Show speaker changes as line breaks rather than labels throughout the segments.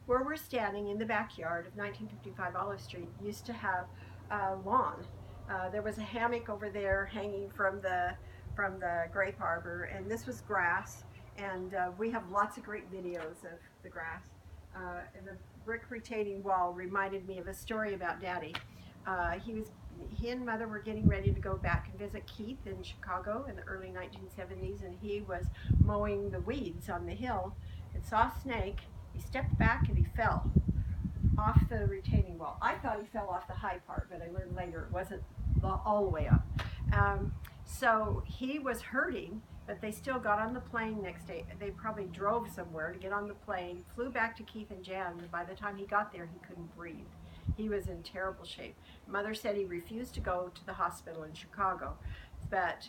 where we're standing in the backyard of 1955 Olive Street used to have a lawn. There was a hammock over there hanging from the grape arbor, and this was grass. And we have lots of great videos of the grass. And the brick retaining wall reminded me of a story about Daddy. He and Mother were getting ready to go back and visit Keith in Chicago in the early 1970s, and he was mowing the weeds on the hill and saw a snake. He stepped back and he fell off the retaining wall. I thought he fell off the high part, but I learned later it wasn't all the way up. Um, so he was hurting, but they still got on the plane next day. They probably drove somewhere to get on the plane, flew back to Keith and Jan, and by the time he got there, he couldn't breathe. He was in terrible shape. Mother said he refused to go to the hospital in Chicago, but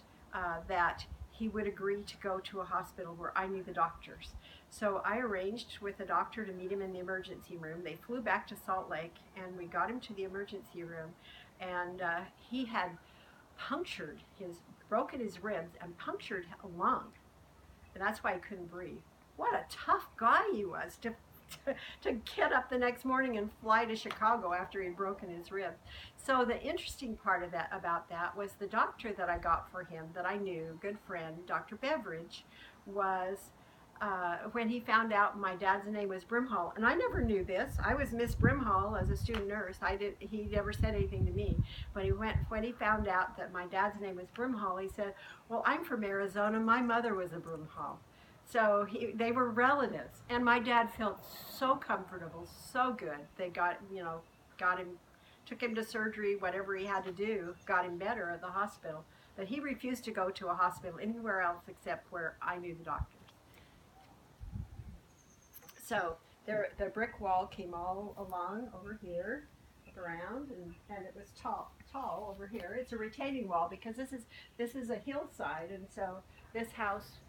that he would agree to go to a hospital where I knew the doctors. So I arranged with a doctor to meet him in the emergency room. They flew back to Salt Lake, and we got him to the emergency room, and he had broken his ribs and punctured a lung, and that's why he couldn't breathe. What a tough guy he was to get up the next morning and fly to Chicago after he'd broken his rib. So the interesting part of about that was the doctor that I got for him that I knew, good friend, Dr. Beveridge, was when he found out my dad's name was Brimhall, and I never knew this. I was Miss Brimhall as a student nurse. He never said anything to me, but when he found out that my dad's name was Brimhall, he said, "Well, I'm from Arizona. My mother was a Brimhall." So they were relatives, and my dad felt so comfortable, so good. They got him, took him to surgery, whatever he had to do, got him better at the hospital. But he refused to go to a hospital anywhere else except where I knew the doctors. So the brick wall came all along over here, around, and it was tall over here. It's a retaining wall because this is a hillside, and so this house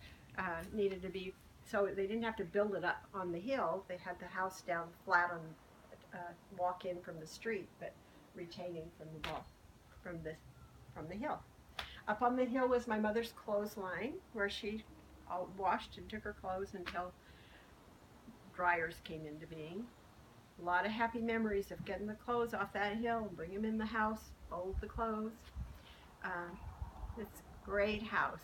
needed to be, so they didn't have to build it up on the hill. They had the house down flat on walk in from the street, but retaining from the wall, from the hill. Up on the hill was my mother's clothesline, where she washed and took her clothes until dryers came into being. A lot of happy memories of getting the clothes off that hill and bring them in the house, fold the clothes. It's a great house.